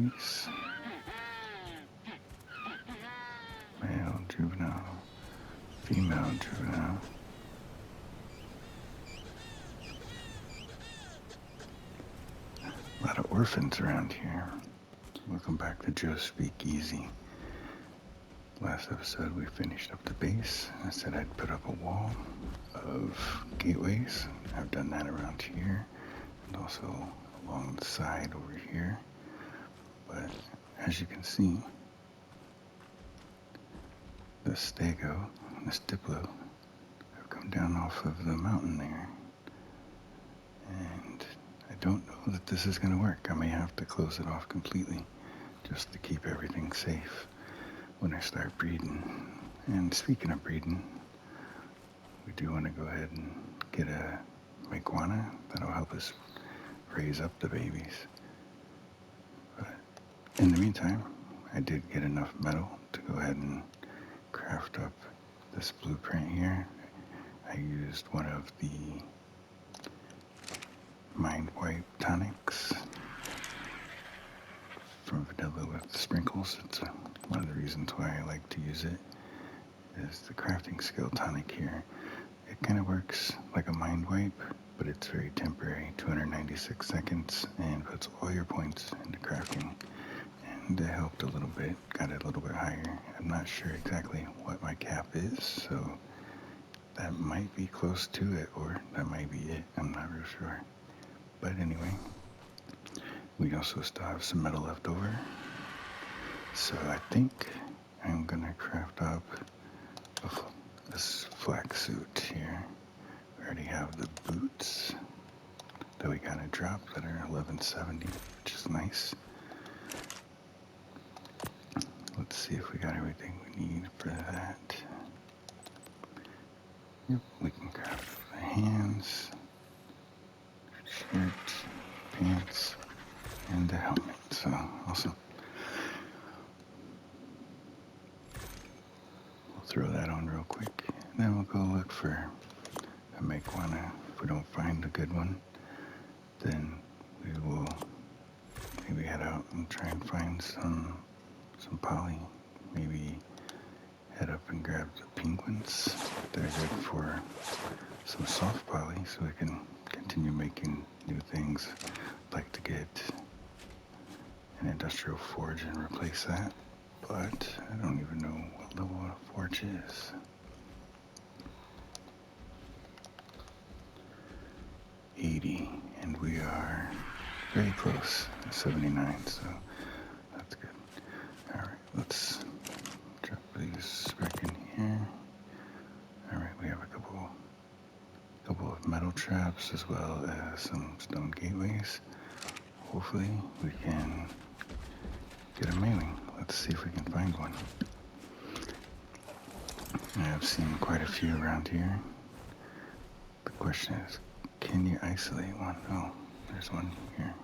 babies. Male, juvenile, female, juvenile. A lot of orphans around here. Welcome back to Joe's Speakeasy. Last episode we finished up the base. I said I'd put up a wall of gateways. I've done that around here and also along the side over here. But as you can see, the stego and the stiplo have come down off of the mountain there. And I don't know that this is going to work. I may have to close it off completely just to keep everything safe when I start breeding. And speaking of breeding, we do want to go ahead and get a iguana that'll help us raise up the babies. But in the meantime, I did get enough metal to go ahead and craft up this blueprint here. I used one of the Mind Wipe tonics from vanilla with sprinkles. It's one of the reasons why I like to use it is the crafting skill tonic here. It kind of works like a mind wipe, but it's very temporary, 296 seconds, and puts all your points into crafting. And it helped a little bit, got it a little bit higher. I'm not sure exactly what my cap is, so that might be close to it, or that might be it. I'm not real sure. But anyway, we also still have some metal left over. So I think I'm gonna craft up this flak suit here. We already have the boots that we gotta drop that are 1170, which is nice. Let's see if we got everything we need for that. Yep, we can craft the hands, shirt, pants, and the helmet. So awesome. We'll throw that on real quick. And then we'll go look for a iguana. If we don't find a good one, then we will maybe head out and try and find some poly. Maybe head up and grab the penguins. They're good for some soft poly so we can continue making new things. I'd like to get an industrial forge and replace that, but I don't even know what level a forge is. 80, and we are very close to 79, so that's good. All right, let's drop these back in here. All right, we have a couple of metal traps as well as some stone gateways. Hopefully we can get a mailing. Let's see if we can find one. I have seen quite a few around here. The question is, can you isolate one? Oh, there's one here.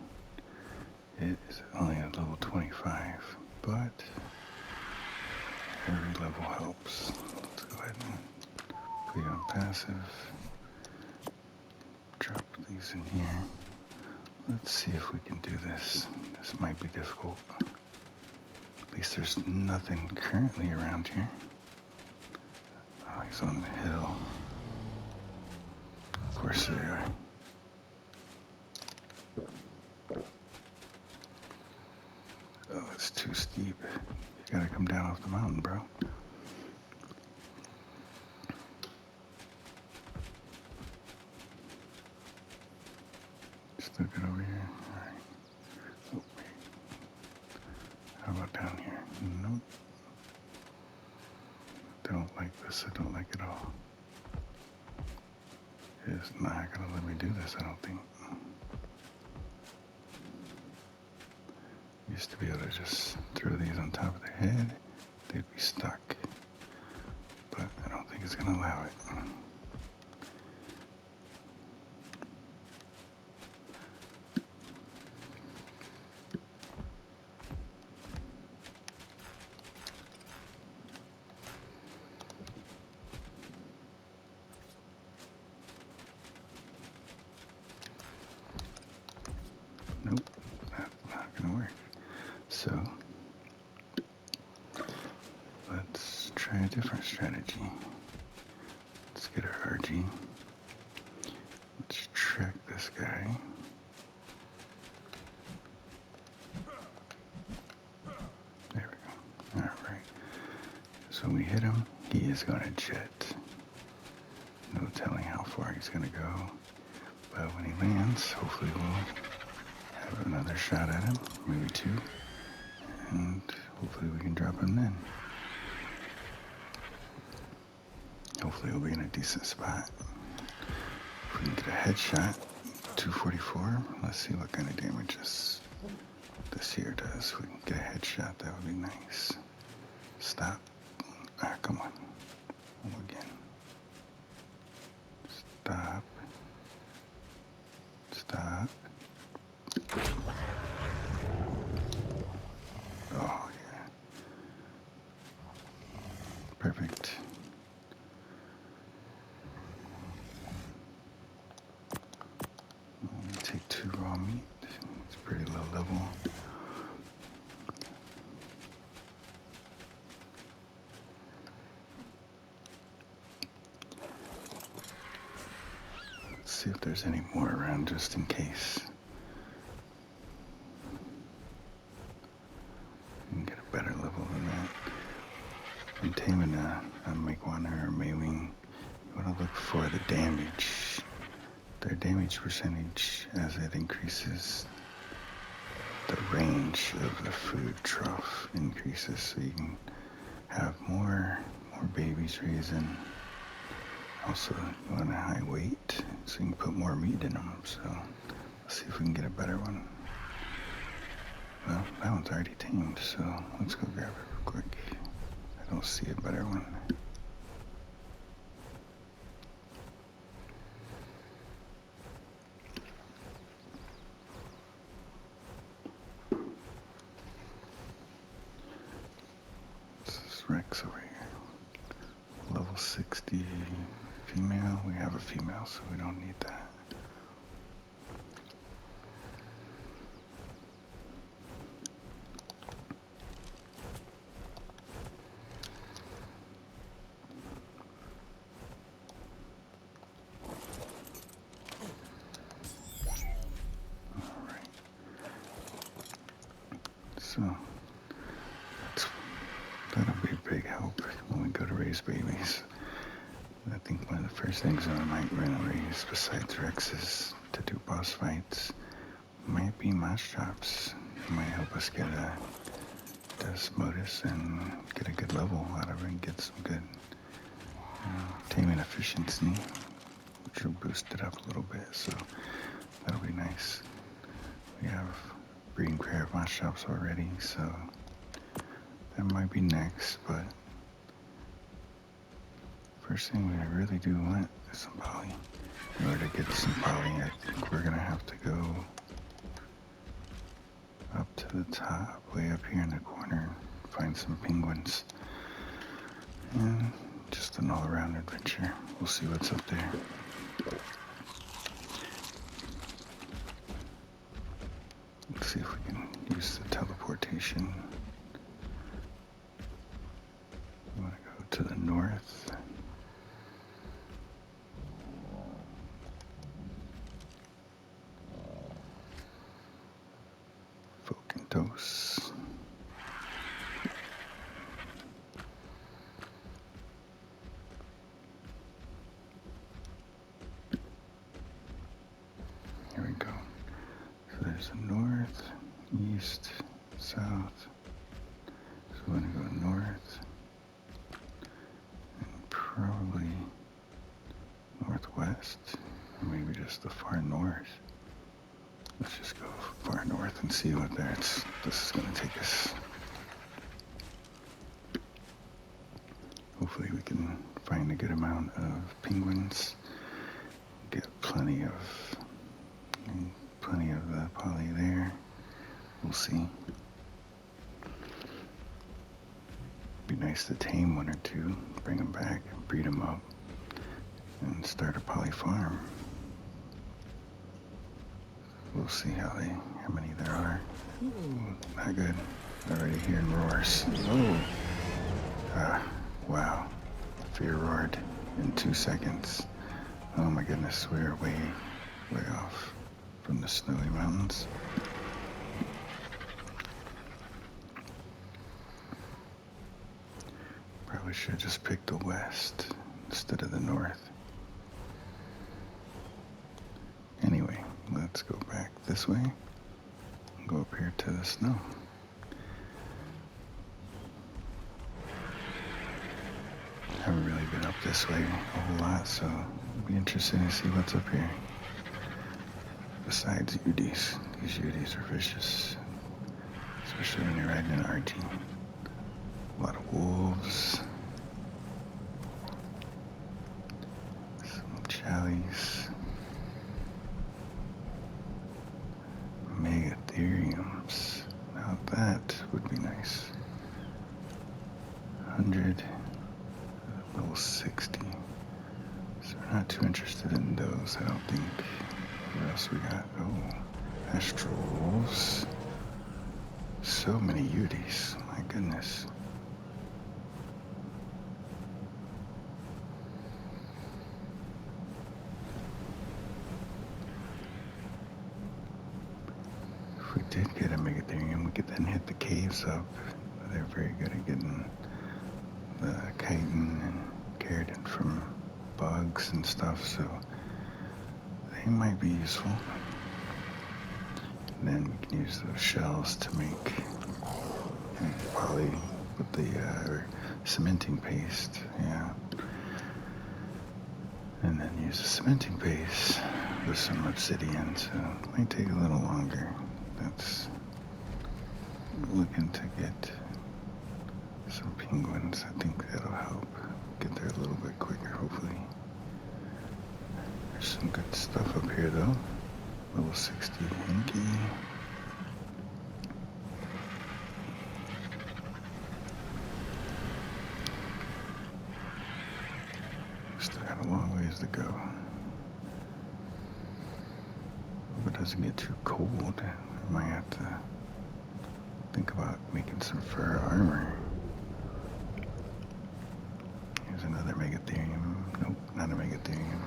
It is only at level 25, but every level helps. Let's go ahead and put it on passive. Drop these in here. Let's see if we can do this. This might be difficult. At least there's nothing currently around here. Oh, he's on the hill. Of course they are. Oh, it's too steep. You gotta come down off the mountain, bro. Still good over here? Alright. Oh, wait. How about down here? Nope. Don't like this. I don't like it all. It's not gonna let me do this, I don't think. Used to be able to just throw these on top of the head. They'd be stuck. But I don't think it's gonna allow it. a different strategy. Let's get our RG. Let's track this guy. There we go. Alright. So when we hit him, he is going to jet. No telling how far he's going to go. But when he lands, hopefully we'll have another shot at him. Maybe two. And hopefully we can drop him then. Hopefully we'll be in a decent spot. If we can get a headshot, 244. Let's see what kind of damage this here does. If we can get a headshot, that would be nice. Stop. Ah, come on. Again. Stop. Stop. Oh, yeah. Perfect. Take 2 raw meat. It's pretty low level. Let's see if there's any more around just in case. You can get a better level than that. When taming a Meguana or Maywing, you want to look for the damage. Their damage percentage, as it increases, the range of the food trough increases, so you can have more babies raising. Also, you want a high weight, so you can put more meat in them. So let's see if we can get a better one. Well, that one's already tamed, so let's go grab it real quick. I don't see a better one. Rex over here. Level 60 female. We have a female, so we don't need that. Alright. So that'll be a big help when we go to raise babies. I think one of the first things I might run a raise, besides Rexes, to do boss fights, might be match drops. It might help us get a Desmodus and get a good level out of it and get some good taming efficiency, which will boost it up a little bit, so that'll be nice. We have breeding crab match drops already, so that might be next, but first thing we really do want is some poly. In order to get some poly, I think we're gonna have to go up to the top, way up here in the corner, find some penguins. And just an all-around adventure. We'll see what's up there. Let's see if we can use the teleportation. We want to go to the north. Fokentos. Here we go. So there's the north, east, south. So we're going to go north. Probably northwest, or maybe just the far north. Let's just go far north and see what this is going to take us. Hopefully we can find a good amount of penguins, get plenty of the poly there. We'll see. Be nice to tame one or two, bring them back, and breed them up, and start a poly farm. We'll see how many there are. Ooh, not good. Already hearing roars. Oh, Wow. Fear roared in 2 seconds. Oh my goodness, we are way off from the snowy mountains. Probably should have just picked the west instead of the north. Anyway, let's go back this way and go up here to the snow. Haven't really been up this way a whole lot, so it'll be interesting to see what's up here. Besides Udis, these Udis are vicious, especially when you're riding an RG. A lot of wolves, some challies, megatheriums. Now that would be nice. 100, level 60. So we're not too interested in those, I don't think. What else we got? Oh, astral wolves. So many Udis, my goodness. If we did get a megatherium, we could then hit the caves up. They're very good at getting the chitin and keratin from bugs and stuff, so they might be useful. And then we can use those shells to make poly with the cementing paste, yeah. And then use the cementing paste with some obsidian, so it might take a little longer. That's looking to get some penguins. I think that'll help get there a little bit quicker, hopefully. There's some good stuff up here, though. Level 60 Hinky. Still got a long ways to go. Hope it doesn't get too cold. I might have to think about making some fur armor. Here's another megatherium. Nope, not a megatherium.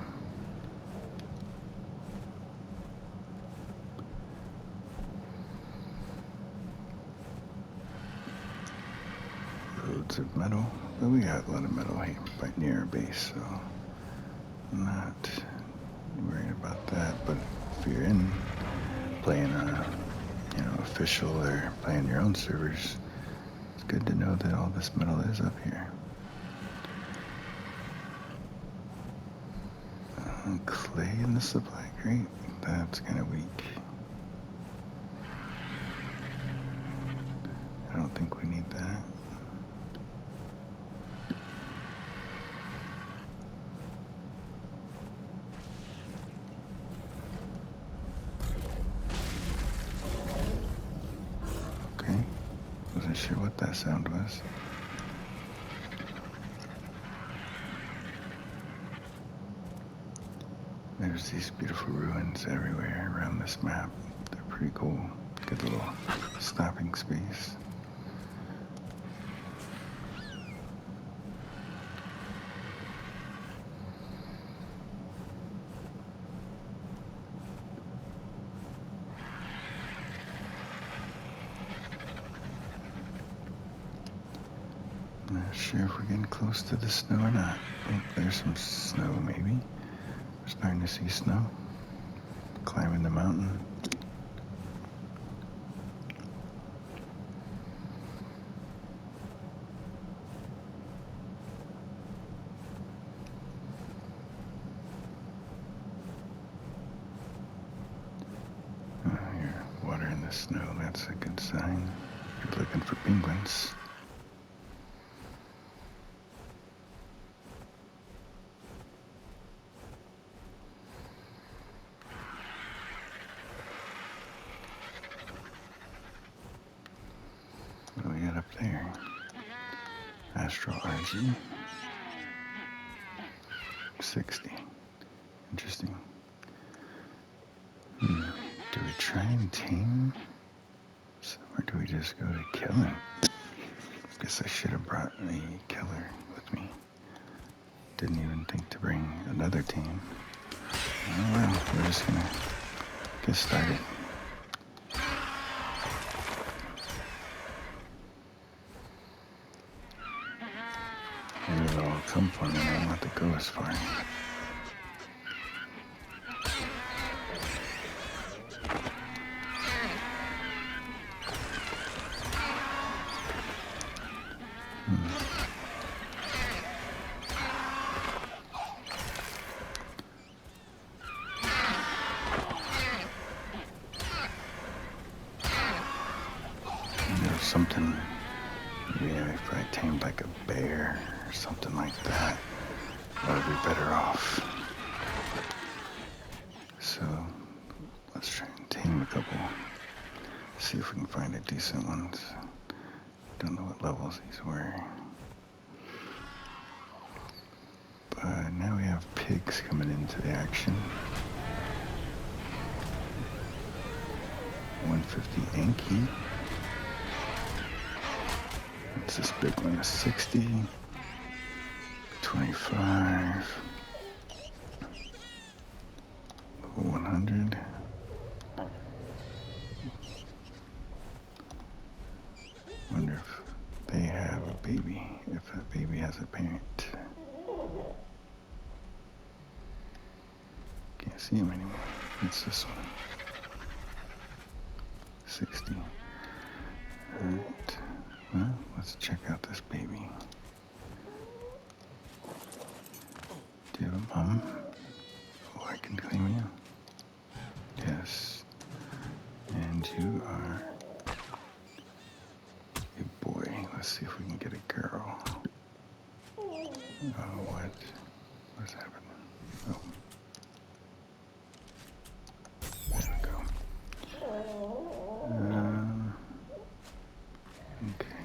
Loads of metal. But we got a lot of metal here right near our base, so I'm not worried about that. But if you're in playing official or playing your own servers, it's good to know that all this metal is up here. Clay in the supply crate? That's kind of weak. I don't think we need that. Okay, wasn't sure what that sound was. There's these beautiful ruins everywhere around this map. They're pretty cool. Good little stopping space. Not sure if we're getting close to the snow or not. Oh, there's some snow maybe. We're starting to see snow. Climbing the mountain. Oh, here, water in the snow. That's a good sign. You're looking for penguins. What do we got up there? Astral RG. 60. Interesting. Do we try and tame? Or do we just go to killing? Guess I should have brought a killer with me. Didn't even think to bring another tame. Oh well, we're just gonna get started. Maybe it'll all come for me and I don't have to go as far. Something, maybe if I tamed like a bear or something like that, I would be better off. So let's try and tame a couple, see if we can find a decent ones. Don't know what levels these were. But now we have pigs coming into the action. 150 Anki. This big one is 60, 25, 100. Wonder if they have a baby, if that baby has a parent. Can't see him anymore. It's this one. 60. Alright. Well, let's check out this baby. Do you have a mom? Oh, I can claim you. Yes. And you are a boy. Let's see if we can get a girl. Oh, what? What's happening? Oh. There we go. Okay.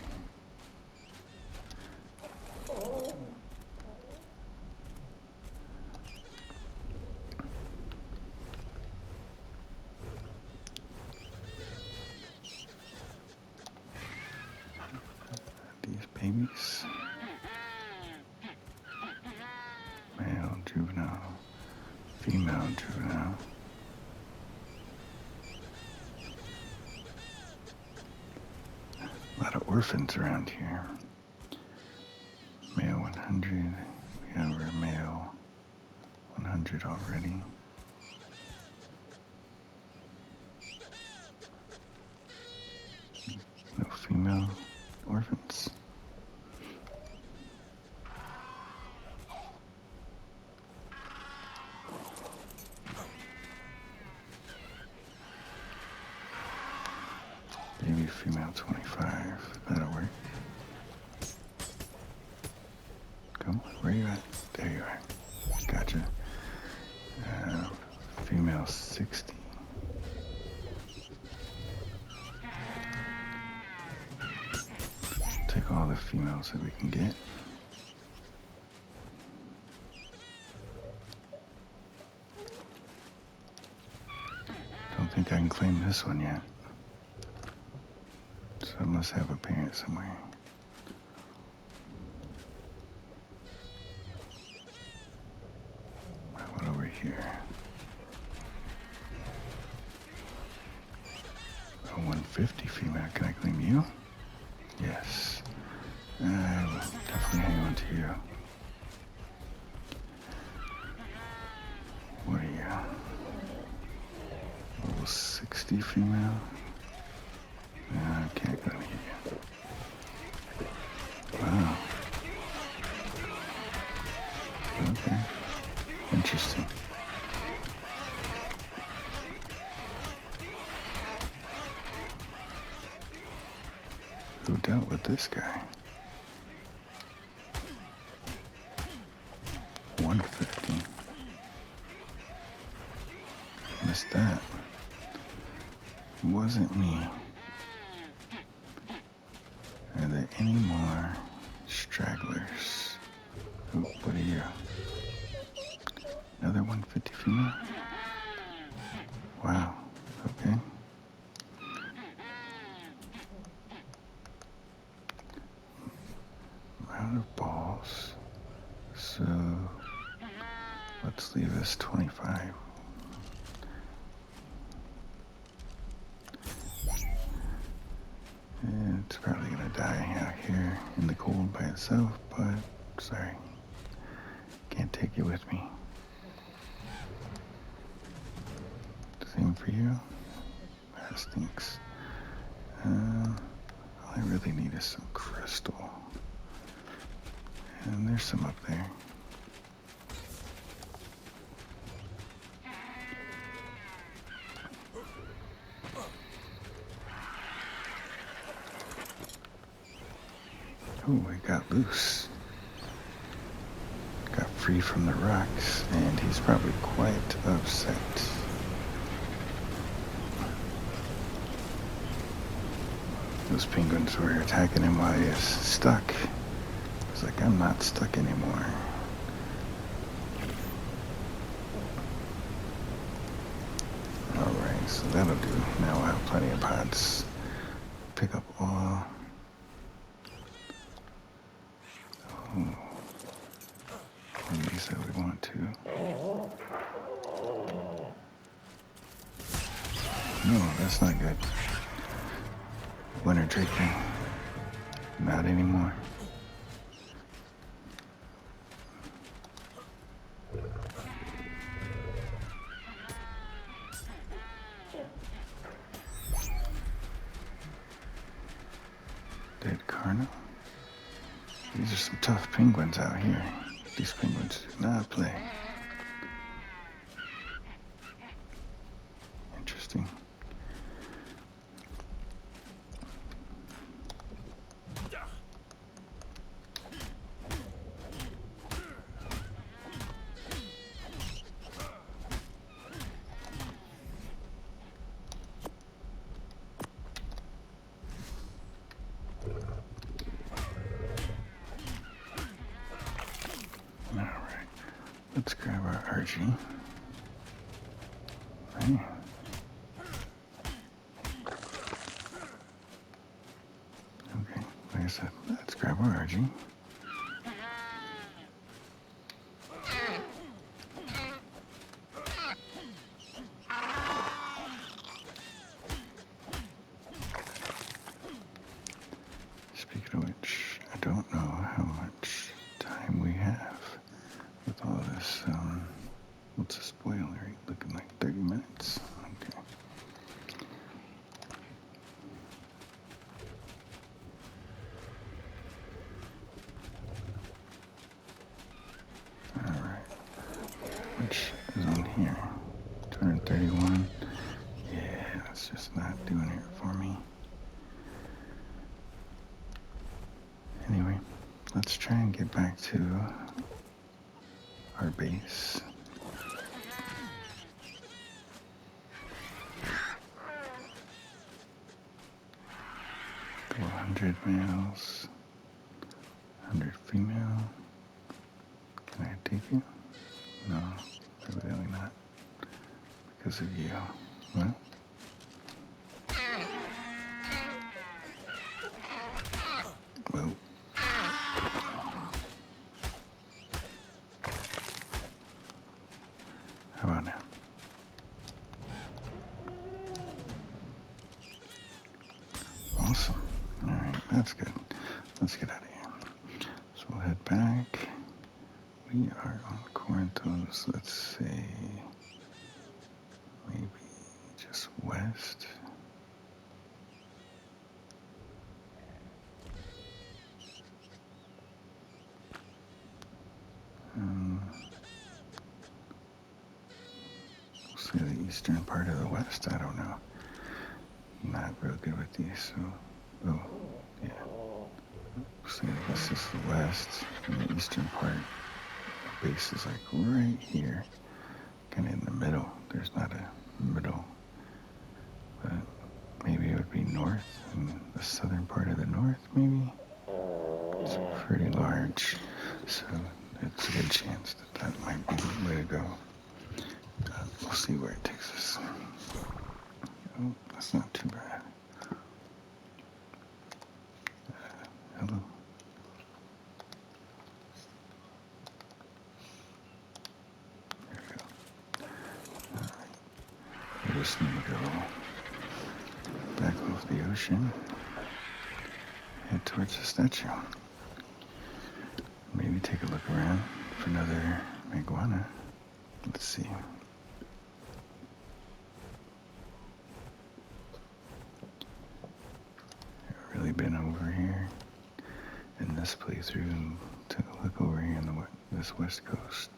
These babies. Male juvenile, female juvenile. A lot of orphans around here. Male 100. We have our male 100 already. No female orphans. Maybe female 25. That'll work. Come on, where you at? There you are. Gotcha. Female 60. Take all the females that we can get. Don't think I can claim this one yet. So I must have a parent somewhere. What over here? A 150 female. Can I claim you? Yes. I will definitely hang on to you. What are you? Level 60 female? I can't claim you. Wow. Okay. Interesting. Who dealt with this guy? 150. Missed that. It wasn't me. Are there any more stragglers? Oh, what are you? Another 150 female? Wow. Okay. I'm out of balls. So let's leave this 25. It's probably gonna die out here in the cold by itself, but sorry, can't take it with me. Same for you. That stinks. All I really need is some crystal. And there's some up there. Oh, he got loose. Got free from the rocks, and he's probably quite upset. Those penguins were attacking him while he was stuck. He's like, I'm not stuck anymore. Alright, so that'll do. Now we'll have plenty of pots. Pick up all. Oh. At least that we want to. No, that's not good. Winter drinking. Not anymore. Dead Carno. These are some tough penguins out here. These penguins do not play. Interesting. Alright, let's grab our RG. Right. Okay, like I said, let's grab our RG. Speaking of which, I don't know how much time we have with all this. What's a spoiler rate? Looking like 30 minutes. Okay. Alright. Which is on here? 231. Yeah, that's just not doing it for me. Anyway, let's try and get back to our base. 100 males, 100 female. Can I take you? No, evidently not. Because of you. Well. Well. How about now? Awesome. Alright, that's good. Let's get out of here. So we'll head back. We are on Corinthos, let's say, maybe just west. We'll say the eastern part of the west, I don't know. Not real good with these, so, oh, yeah. We'll say this is the west, and the eastern part. The base is like right here, kind of in the middle. There's not a middle, but maybe it would be north, in the southern part of the north, maybe. It's pretty large, so it's a good chance that that might be the way to go. We'll see where it takes us. Oh, that's not too bad. Hello. just need to go back off the ocean, head towards the statue. Maybe take a look around for another iguana. Let's see. I've really been over here in this playthrough. Took a look over here on this west coast.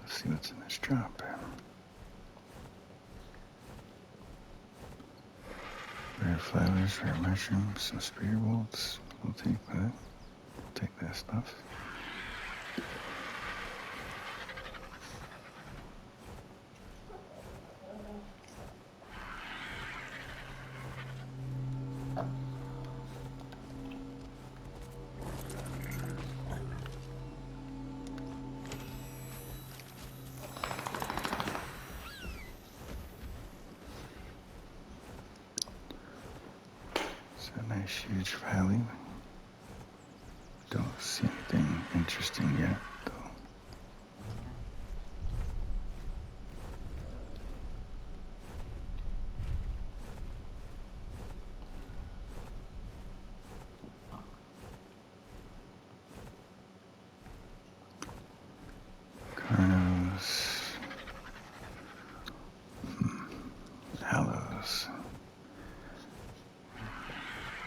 Let's see what's in this drop. Rare flowers, rare mushrooms, some spear bolts. We'll take that. We'll take that stuff. It's a nice huge valley. Don't see anything interesting yet, though. Carnos. Aloes.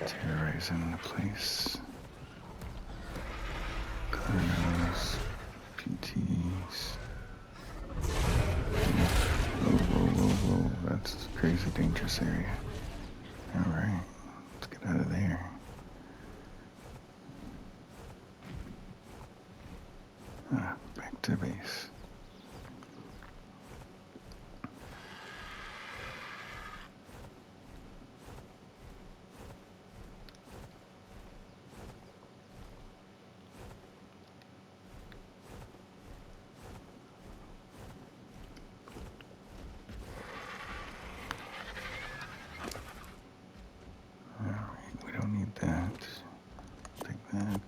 Terrorizing the place. Carnos. PTs. Whoa. That's a crazy dangerous area. Alright. Let's get out of there. Back to base. We don't need that. Take that.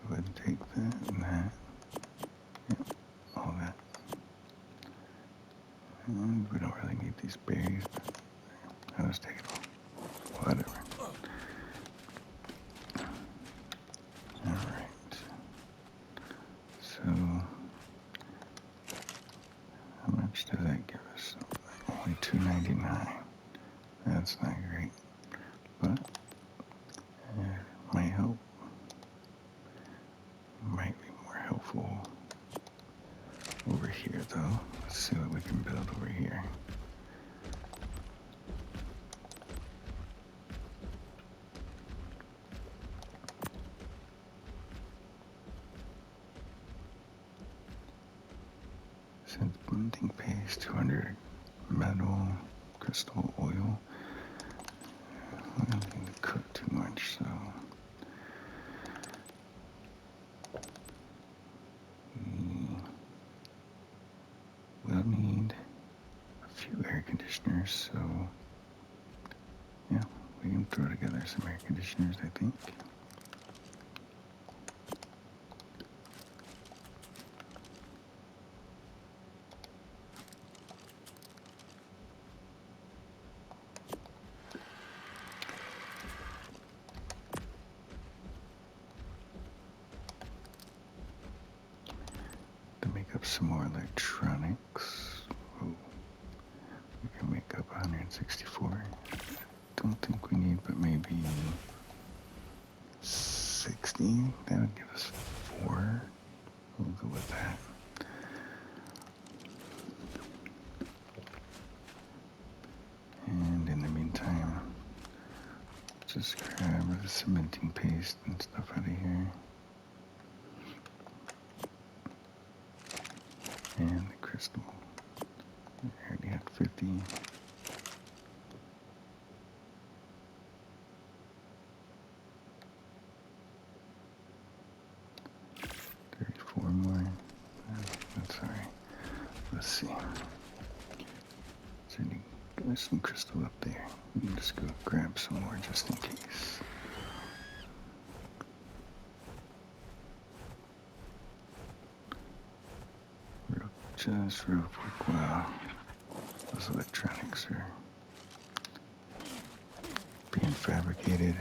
Go ahead and take that and that. Yep, all that. And we don't really need these berries, but I'll just take it all. Whatever. Alright. So, how much does that give us? Only $2.99. That's not great, but it might help. Might be more helpful over here, though. Let's see what we can build over here. Since blending paste, 200 metal, crystal oil. We don't need to cook too much, so we'll need a few air conditioners, so yeah, we can throw together some air conditioners, I think. To make up some more electronics. Oh, we can make up 164. Don't think we need, but maybe 60. That would give us 4. We'll go with that. And in the meantime, just grab the cementing paste and stuff out of here. And the crystal. We already had 50. More. That's alright. The let's see. There's some crystal up there. We can just go grab some more just in case. Just real quick while those electronics are being fabricated.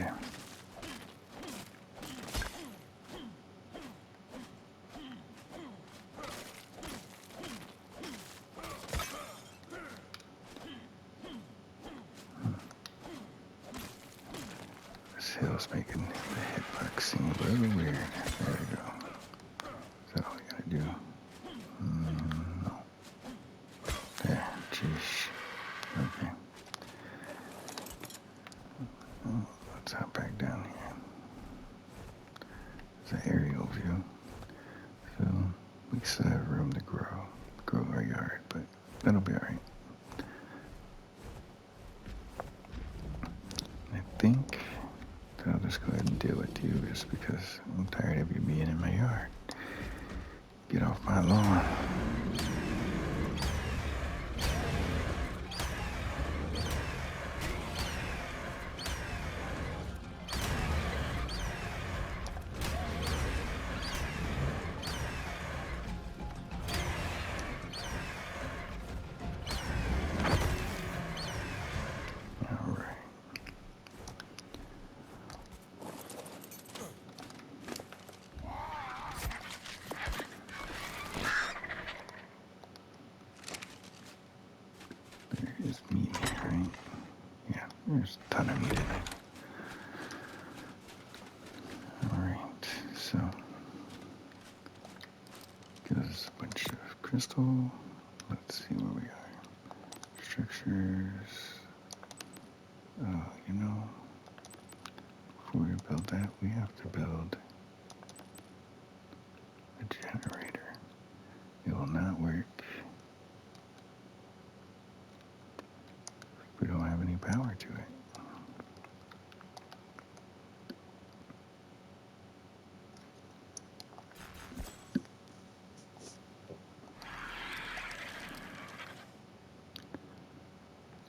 This hill's making the hitbox seem a little weird. There we go. Is that all we gotta do? No. There, jeez. Okay. Oh, let's hop back down here. It's an aerial view. So we still have room to grow our yard, but that'll be alright. I think that I'll just go ahead and deal with you just because I'm tired of you being in my yard. Get off my lawn. There's meat here, right? Yeah, there's a ton of meat in it. Alright, so gives us a bunch of crystal. Let's see where we are. Structures. You know, before we build that, we have to build a generator. It will not work if we don't have any power to it.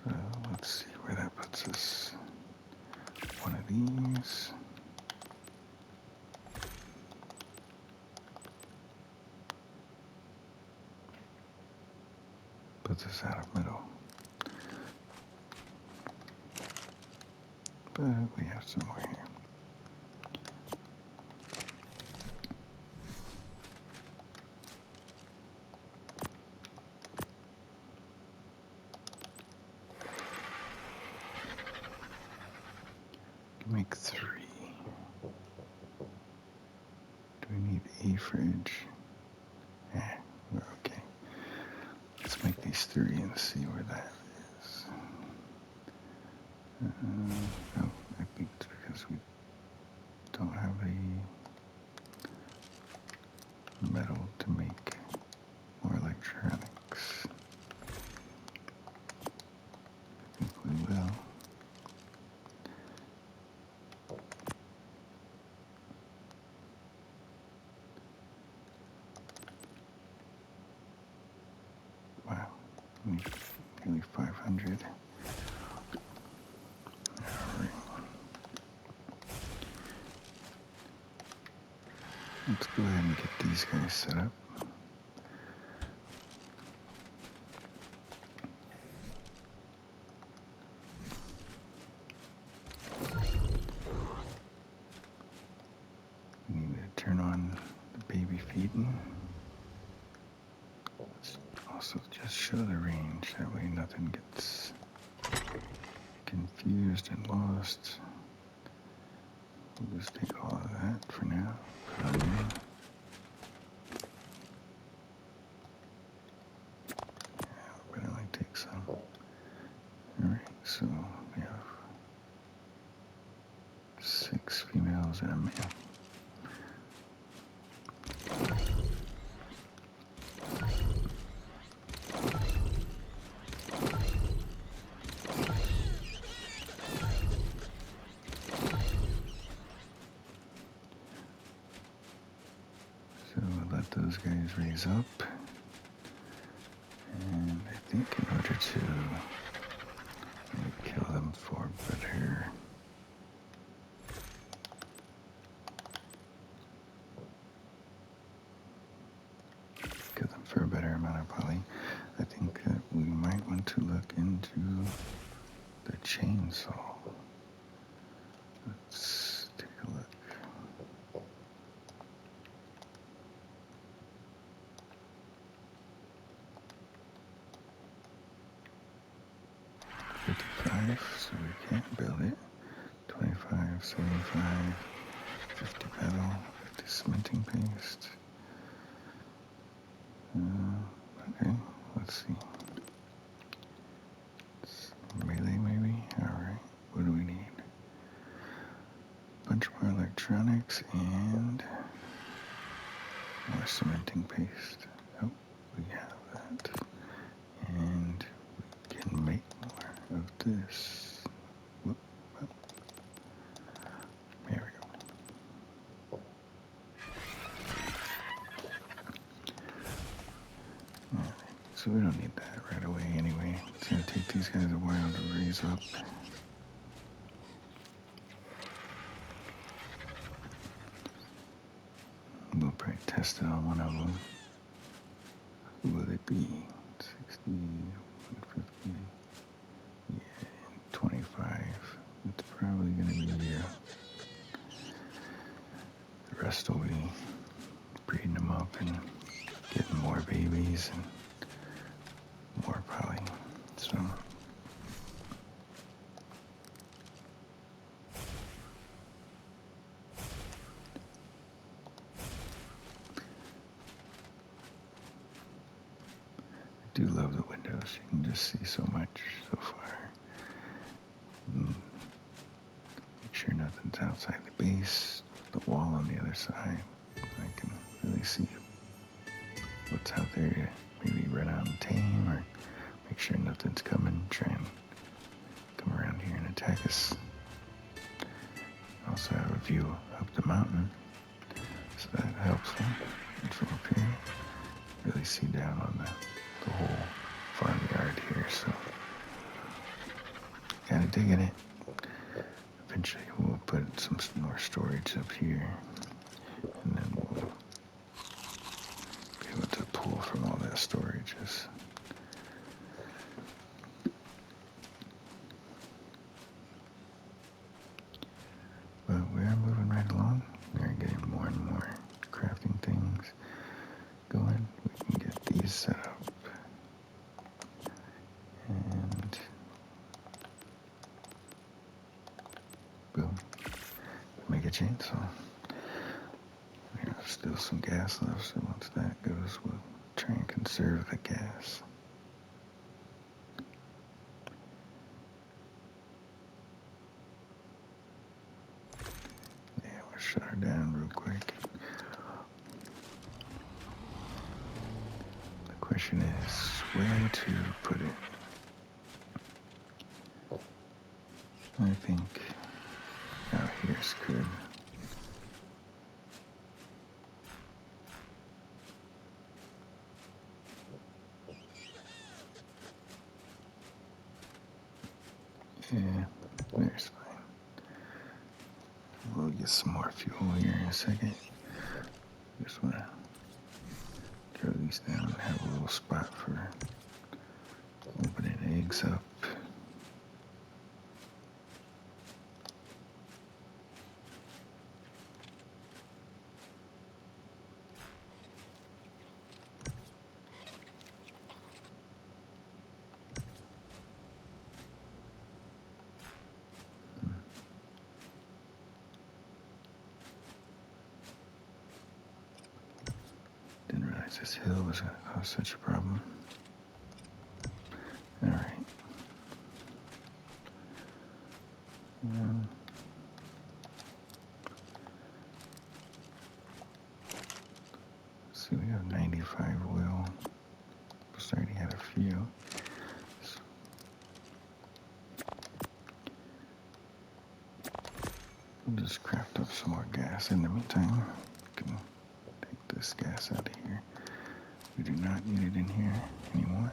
So let's see where that puts us. One of these. Puts us out of middle. But we have some more here. Make 3. Do we need a fridge? Yeah, we're okay. Let's make these 3 and see where that is. Oh, I think it's because we don't have the metal to make more electronics. I think we will. Wow, nearly 500. Alright. Let's go ahead and get these guys set up. We need to turn on the baby feeding. Let's also just show the range, that way nothing gets confused and lost. We'll just take all of that for now. Put on in. Yeah, but it only takes some. Alright, so we have 6 females and a male. So we'll let those guys raise up. think in order to kill them for better amount of poly, I think that we might want to look into the chainsaw. Let's take a look. So we can't build it. 25, 75, 50 metal, 50 cementing paste. Okay, let's see. It's melee maybe? Alright, what do we need? Bunch more electronics and more cementing paste. Oh, we have that. And we can make more of this. Whoop, whoop. There we go. Alright, so we don't need that right away anyway. It's gonna take these guys a while to raise up. We'll probably test it on one of them. Who will it be? 60, 150, yeah, 25. It's probably going to be here. The rest will be breeding them up and getting more babies and more poly. So I do love the windows. You can just see so much so far. Make sure nothing's outside the base, the wall on the other side. I can really see what's out there to maybe run out and tame, or make sure nothing's coming, try and come around here and attack us. Also have a view up the mountain, so that helps and from up here. Really see down on the whole farmyard here, so kinda digging it. Eventually we'll put some more storage up here, and then we'll be able to pull from all that storages. But we are moving right along. We're getting more and more crafting things going. We can get these set up. And boom. Make a chainsaw. There's still some gas left, so once that goes, we'll try and conserve the gas. Yeah, we'll shut her down real quick. The question is where to put it. I think out here's good. Yeah, there's fine. We'll get some more fuel here in a second. Just want to throw these down and have a little spot for opening eggs up. Didn't realize this hill was going to cause such a problem. Alright. So we have 95 oil. We already had a few. So we'll just craft up some more gas in the meantime. We can take this gas out of here. We do not need it in here anymore.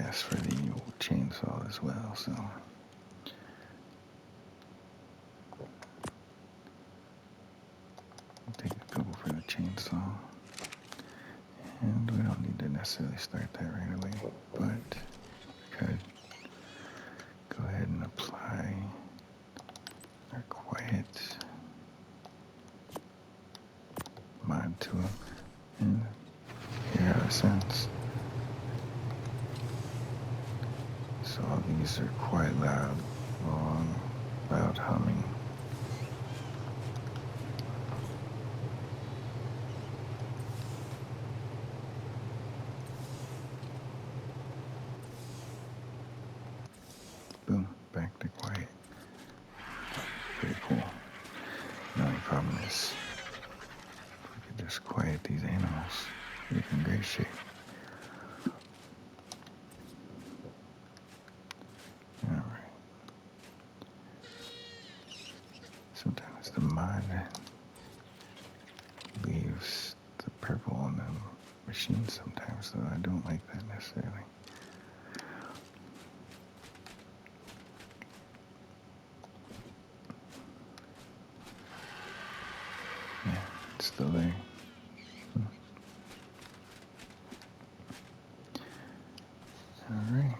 asked for the chainsaw as well, so I'll take a couple for the chainsaw. And we don't need to necessarily start that right away, but we could go ahead and apply our quiet mod to them and hear how it sounds. So all these are quite loud, long, loud humming. Boom, back to quiet. Pretty cool. The only problem is, if we could just quiet these animals, we'd be in great shape. Alright. Sometimes the mod leaves the purple on the machine sometimes, though I don't like that necessarily. Yeah, it's still there. Alright.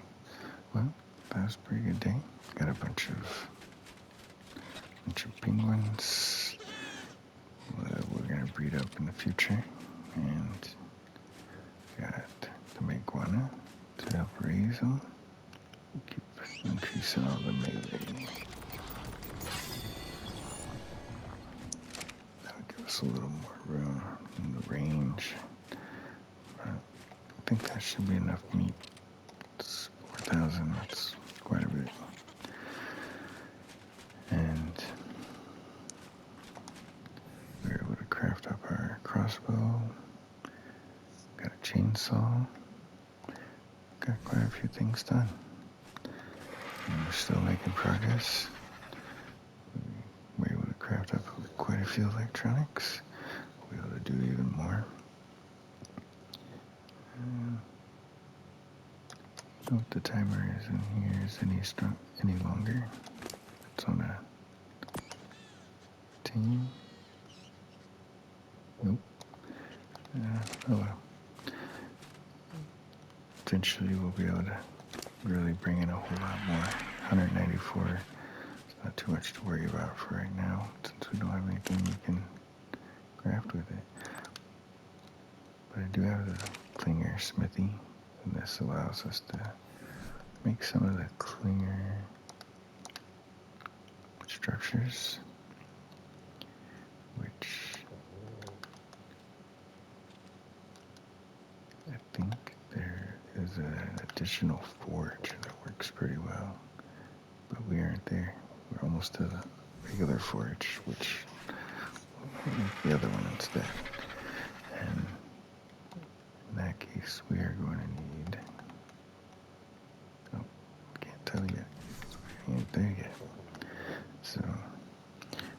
Well, that was a pretty good day. Got a bunch of penguins that we're gonna breed up in the future, and got the iguana to help raise them. Keep increasing all the melee. That'll give us a little more room in the range. I think that should be enough meat. It's 4,000, that's quite a bit. And we were able to craft up our crossbow. Got a chainsaw. Got quite a few things done. And we're still making progress. We were able to craft up quite a few electronics. We'll be able to do even more. I don't know if the timer is in here is any longer. It's on a tame. Nope. Oh well. Eventually we'll be able to really bring in a whole lot more. 194 is not too much to worry about for right now, since we don't have anything we can craft with it. But I do have the clinger smithy, and this allows us to make some of the clinger structures, which I think there is an additional forge that works pretty well, but we aren't there. We're almost to the regular forge, which we'll make the other one instead. And in that case, we are going to need, oh, can't tell yet, we ain't there yet. So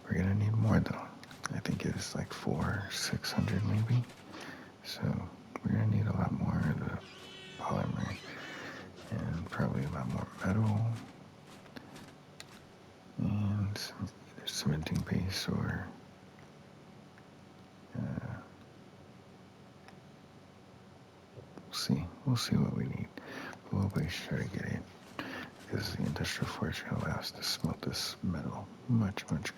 we're going to need more though. I think it's like 600 maybe. So we're going to need a lot more of the polymer and probably a lot more metal and either cementing base or we'll see what we need. But we'll be sure to get it, because the industrial forge can allow us to smelt this metal much quicker.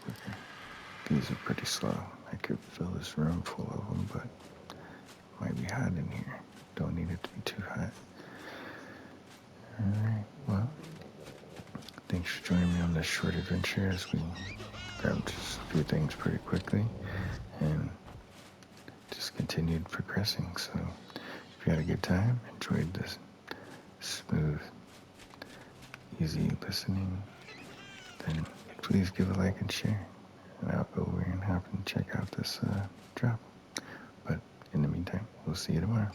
These are pretty slow. I could fill this room full of them, but it might be hot in here. Don't need it to be too hot. Alright, well, thanks for joining me on this short adventure as we grabbed just a few things pretty quickly and just continued progressing. So if you had a good time, enjoyed this smooth, easy listening, then please give a like and share. And I'll go over and hop and check out this drop. But in the meantime, we'll see you tomorrow.